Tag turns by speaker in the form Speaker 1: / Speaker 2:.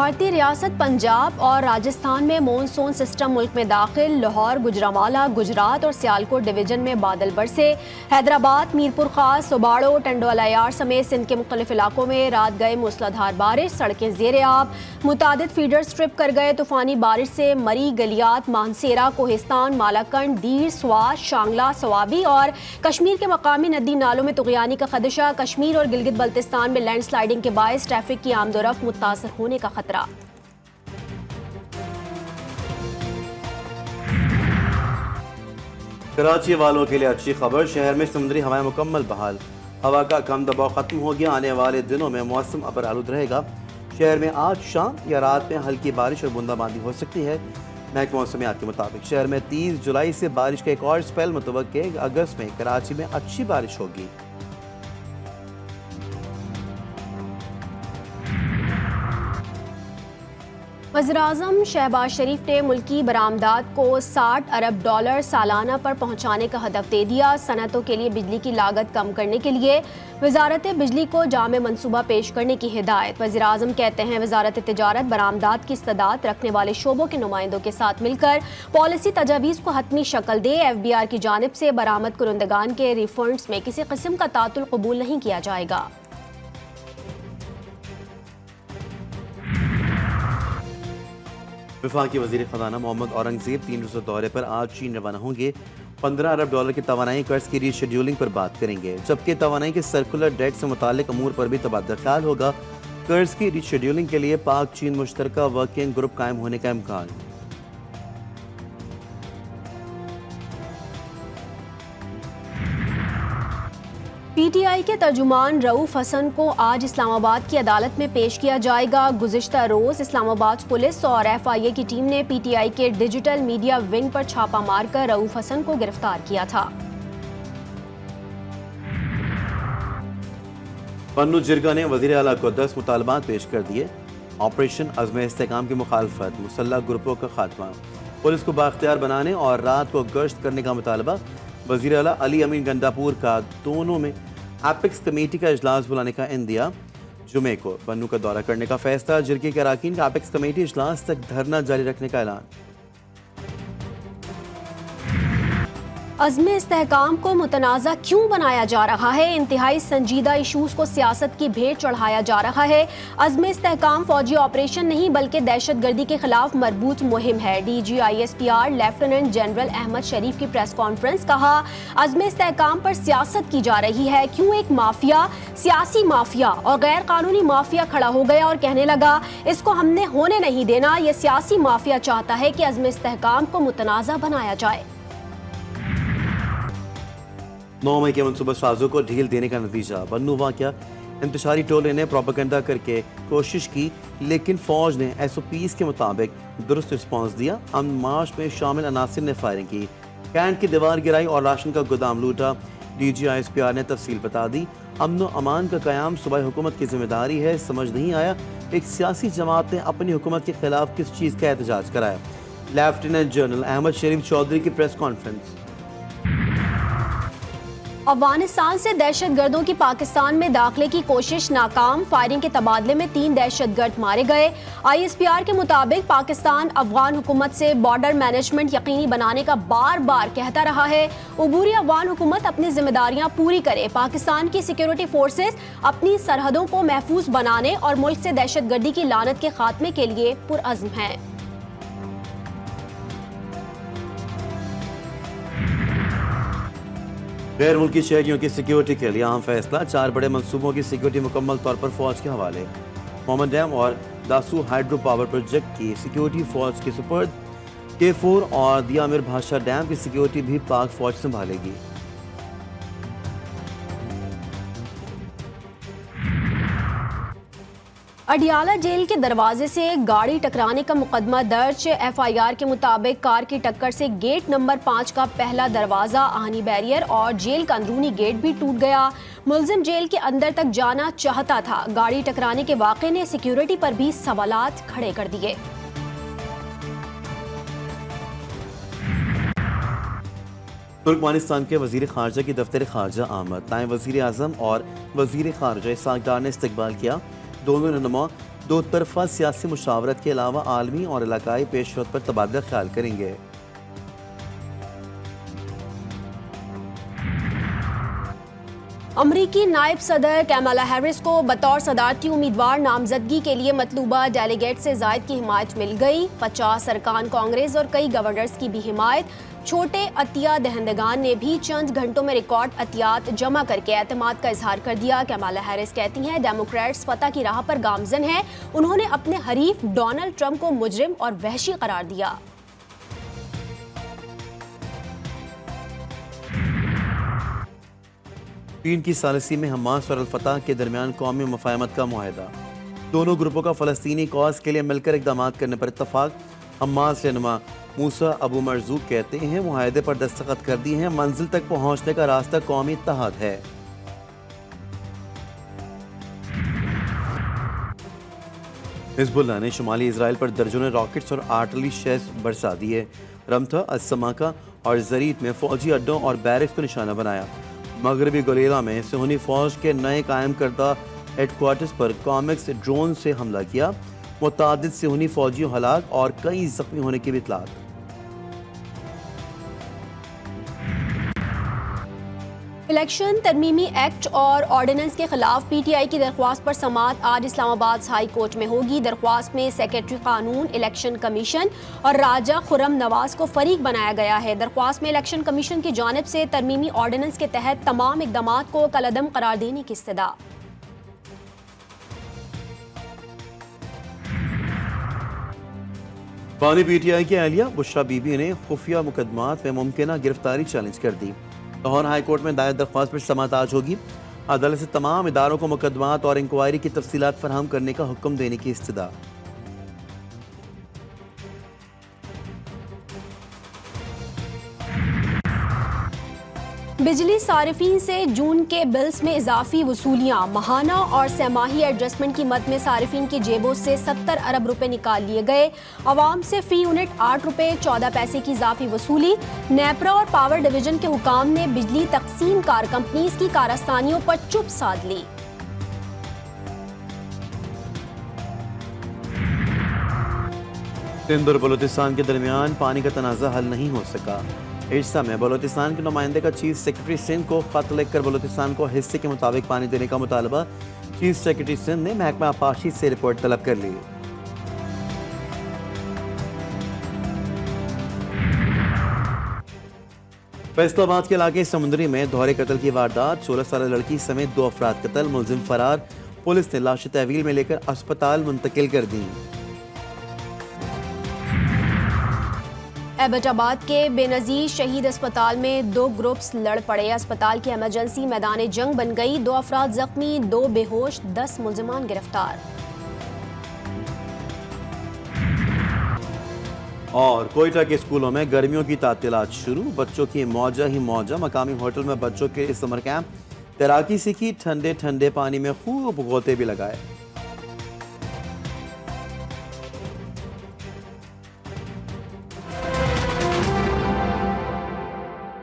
Speaker 1: بھارتی ریاست پنجاب اور راجستھان میں مونسون سسٹم ملک میں داخل، لاہور، گوجرانوالہ، گجرات اور سیالکوٹ ڈویژن میں بادل برسے۔ حیدرآباد، میرپور خاص، سباڑو، ٹنڈوالا یار سمیت سندھ کے مختلف علاقوں میں رات گئے موسلادھار بارش، سڑکیں زیر آب، متعدد فیڈر سٹرپ کر گئے۔ طوفانی بارش سے مری، گلیات، مانسیرا، کوہستان، مالاکنڈ، دیر، سوات، شانگلہ، سوابی اور کشمیر کے مقامی ندی نالوں میں طغیانی کا خدشہ۔ کشمیر اور گلگت بلتستان میں لینڈ سلائیڈنگ کے باعث ٹریفک کی آمد و رفت متاثر ہونے کا خطرہ۔
Speaker 2: کراچی والوں کے لیے اچھی خبر، شہر میں سمندری ہوائیں مکمل بحال، ہوا کا کم دباؤ ختم ہو گیا۔ آنے والے دنوں میں موسم ابر آلود رہے گا۔ شہر میں آج شام یا رات میں ہلکی بارش اور بوندا باندی ہو سکتی ہے۔ محکمہ موسمیات کے مطابق شہر میں 30 جولائی سے بارش کا ایک اور سپیل متوقع ہے۔ اگست میں کراچی میں اچھی بارش ہوگی۔
Speaker 1: وزیراعظم شہباز شریف نے ملکی برآمدات کو $60 ارب سالانہ پر پہنچانے کا ہدف دے دیا۔ صنعتوں کے لیے بجلی کی لاگت کم کرنے کے لیے وزارت بجلی کو جامع منصوبہ پیش کرنے کی ہدایت۔ وزیراعظم کہتے ہیں وزارت تجارت برآمدات کی استعداد رکھنے والے شعبوں کے نمائندوں کے ساتھ مل کر پالیسی تجاویز کو حتمی شکل دے۔ FBR کی جانب سے برآمد کنندگان کے ری فنڈز میں کسی قسم کا تعطل قبول نہیں کیا جائے گا۔
Speaker 2: وفاقی وزیر خزانہ محمد اورنگزیب 3 روزہ دورے پر آج چین روانہ ہوں گے۔ $15 ارب کی توانائی قرض کی ری شیڈیولنگ پر بات کریں گے، جبکہ توانائی کے سرکولر ڈیٹ سے متعلق امور پر بھی تبادلہ خیال ہوگا۔ قرض کی ری شیڈیولنگ کے لیے پاک چین مشترکہ ورکنگ گروپ قائم ہونے کا امکان۔
Speaker 1: پی ٹی آئی کے ترجمان رؤوف حسن کو آج اسلام آباد کی عدالت میں پیش کیا جائے گا۔ گزشتہ روز اسلام آباد پولیس اور FIA کی ٹیم نے پی ٹی آئی کے ڈیجیٹل میڈیا ونگ پر چھاپہ مار کر رؤوف حسن کو گرفتار کیا تھا۔
Speaker 2: پنو جرگا نے وزیر اعلیٰ کو 10 مطالبات پیش کر دیے۔ آپریشن عزم استحکام کی مخالفت، مسلح گروپوں کا خاتمہ، پولیس کو بااختیار بنانے اور رات کو گشت کرنے کا مطالبہ۔ وزیر اعلیٰ علی امین گنڈاپور کا دونوں میں ایپکس کمیٹی کا اجلاس بلانے کا عندیہ۔ جمعے کو پنو کا دورہ کرنے کا فیصلہ، جرگے کے اراکین کا ایپکس کمیٹی اجلاس تک دھرنا جاری رکھنے کا اعلان۔
Speaker 1: عزم استحکام کو متنازع کیوں بنایا جا رہا ہے؟ انتہائی سنجیدہ ایشوز کو سیاست کی بھیٹ چڑھایا جا رہا ہے۔ عزم استحکام فوجی آپریشن نہیں بلکہ دہشت گردی کے خلاف مربوط مہم ہے۔ DG ISPR lieutenant general Ahmed Sharif کی پریس کانفرنس، کہا عزم استحکام پر سیاست کی جا رہی ہے۔ کیوں ایک مافیا، سیاسی مافیا اور غیر قانونی مافیا کھڑا ہو گیا اور کہنے لگا اس کو ہم نے ہونے نہیں دینا۔ یہ سیاسی مافیا چاہتا ہے کہ عزم استحکام کو متنازع بنایا جائے۔
Speaker 2: 9 مئی کے منصوبہ سازوں کو ڈھیل دینے کا نتیجہ۔ بنو واقعہ، انتشاری ٹولے نے پروپیگنڈا کر کے کوشش کی لیکن فوج نے SOPs کے مطابق درست رسپانس دیا۔ امن مارچ میں شامل عناصر نے فائرنگ کی، کینٹ کی دیوار گرائی اور راشن کا گودام لوٹا۔ DG ISPR نے تفصیل بتا دی۔ امن و امان کا قیام صوبائی حکومت کی ذمہ داری ہے۔ سمجھ نہیں آیا ایک سیاسی جماعت نے اپنی حکومت کے خلاف کس چیز کا احتجاج کرایا۔ لیفٹیننٹ جنرل احمد شریف چودھری کی پریس کانفرنس۔
Speaker 1: افغانستان سے دہشت گردوں کی پاکستان میں داخلے کی کوشش ناکام، فائرنگ کے تبادلے میں 3 دہشت گرد مارے گئے۔ ISPR کے مطابق پاکستان افغان حکومت سے بارڈر مینجمنٹ یقینی بنانے کا بار بار کہتا رہا ہے۔ عبوری افغان حکومت اپنی ذمہ داریاں پوری کرے۔ پاکستان کی سیکیورٹی فورسز اپنی سرحدوں کو محفوظ بنانے اور ملک سے دہشت گردی کی لعنت کے خاتمے کے لیے پرعزم ہیں۔
Speaker 2: غیر ملکی شہریوں کی سیکیورٹی کے لیے اہم فیصلہ، 4 بڑے منصوبوں کی سیکیورٹی مکمل طور پر فوج کے حوالے۔ مومن ڈیم اور داسو ہائیڈرو پاور پروجیکٹ کی سیکیورٹی فوج کے سپرد۔ K4 اور دیا میر بھاشا ڈیم کی سیکیورٹی بھی پاک فوج سنبھالے گی۔
Speaker 1: اڈیالہ جیل کے دروازے سے گاڑی ٹکرانے کا مقدمہ درج۔ FIR کے مطابق کار کی ٹکر سے گیٹ نمبر 5 کا پہلا دروازہ، آہنی بیریئر اور جیل کا اندرونی گیٹ بھی ٹوٹ گیا۔ ملزم جیل کے اندر تک جانا چاہتا تھا۔ گاڑی ٹکرانے کے واقعے نے سیکیورٹی پر بھی سوالات کھڑے کر دیے۔
Speaker 2: ترکمانستان کے وزیر خارجہ کی دفتر خارجہ آمد، نائب وزیر اعظم اور وزیر خارجہ اسحاق ڈار نے استقبال کیا۔ دونوں رہنما دو طرفہ سیاسی مشاورت کے علاوہ عالمی اور علاقائی پیش رفت پر تبادلہ خیال کریں گے۔
Speaker 1: امریکی نائب صدر کیمالا ہیرس کو بطور صدارتی امیدوار نامزدگی کے لیے مطلوبہ ڈیلیگیٹ سے زائد کی حمایت مل گئی۔ 50 ارکان کانگریس اور کئی گورنرز کی بھی حمایت۔ چھوٹے عطیہ دہندگان نے بھی چند گھنٹوں میں ریکارڈ عطیات جمع کر کے اعتماد کا اظہار کر دیا۔ کیمالا ہیرس کہتی ہیں ڈیموکریٹس فتح کی راہ پر گامزن ہیں۔ انہوں نے اپنے حریف ڈونلڈ ٹرمپ کو مجرم اور وحشی قرار دیا۔
Speaker 2: چین کی ثالثی میں حماس اور الفتح کے درمیان قومی مفاہمت کا معاہدہ۔ دونوں گروپوں کا فلسطینی کاز کے لیے مل کر اقدامات کرنے پر اتفاق۔ حماس رہنما موسیٰ ابو مرزوق کہتے ہیں معاہدے پر دستخط کر دی ہیں، منزل تک پہنچنے کا راستہ قومی اتحاد ہے۔ حزب اللہ نے شمالی اسرائیل پر درجنوں راکٹس اور آرٹلری شیلز برسا دیے۔ رمتھا، السماکہ اور زریت میں فوجی اڈوں اور بیرکس کو نشانہ بنایا۔ مغربی گلیلا میں صہیونی فوج کے نئے قائم کردہ ہیڈ کوارٹرز پر کامکس ڈرون سے حملہ کیا۔ متعدد صہیونی فوجیوں ہلاک اور کئی زخمی ہونے کی بھی اطلاعات۔
Speaker 1: الیکشن ترمیمی ایکٹ اور آرڈیننس کے خلاف پی ٹی آئی کی درخواست پر سماعت آج اسلام آباد ہائی کورٹ میں ہوگی۔ درخواست میں سیکریٹری قانون، الیکشن کمیشن اور راجہ خرم نواز کو فریق بنایا گیا ہے۔ درخواست میں الیکشن کمیشن کی جانب سے ترمیمی آرڈیننس کے تحت تمام اقدامات کو کالعدم قرار دینے کی استدعا۔
Speaker 2: بانی پی ٹی آئی کی اہلیہ بشرا بی بی نے خفیہ مقدمات میں ممکنہ گرفتاری چیلنج کر دی۔ لاہور ہائی کورٹ میں دائر درخواست پر سماعت آج ہوگی۔ عدالت سے تمام اداروں کو مقدمات اور انکوائری کی تفصیلات فراہم کرنے کا حکم دینے کی استدعا۔
Speaker 1: بجلی صارفین سے جون کے بلز میں اضافی وصولیاں۔ ماہانہ اور سہ ماہی ایڈجسٹمنٹ کی مد میں صارفین کی جیبوں سے 70 ارب روپے نکال لیے گئے۔ عوام سے فی یونٹ 8 روپے 14 پیسے کی اضافی وصولی۔ نیپرا اور پاور ڈویژن کے حکام نے بجلی تقسیم کار کمپنیز کی کارستانیوں پر چپ سادھ لی۔
Speaker 2: سندھ اور بلوچستان کے درمیان پانی کا تنازع حل نہیں ہو سکا۔ اجتماع میں بلوچستان کے نمائندے کا چیف سیکرٹری سندھ کو خط لکھ کر بلوچستان کو حصے کے مطابق پانی دینے کا مطالبہ۔ چیف سیکرٹری سندھ نے محکمہ آبپاشی سے رپورٹ طلب کر لی۔ فیصل آباد کے علاقے سمندری میں دوہرے قتل کی واردات، 16 سالہ لڑکی سمیت 2 افراد قتل، ملزم فرار۔ پولیس نے لاشیں تحویل میں لے کر اسپتال منتقل کر دیں۔
Speaker 1: ایبٹ آباد کے بے نظیر شہید اسپتال میں 2 گروپس لڑ پڑے۔ اسپتال کی ایمرجنسی میدان جنگ بن گئی۔ 2 افراد زخمی، 2 بے ہوش، 10 ملزمان گرفتار۔
Speaker 2: اور کوئٹہ کے اسکولوں میں گرمیوں کی تعطیلات شروع، بچوں کی موجہ ہی موجہ۔ مقامی ہوٹل میں بچوں کے سمر کیمپ، تیراکی سیکھی، ٹھنڈے ٹھنڈے پانی میں خوب غوطے بھی لگائے۔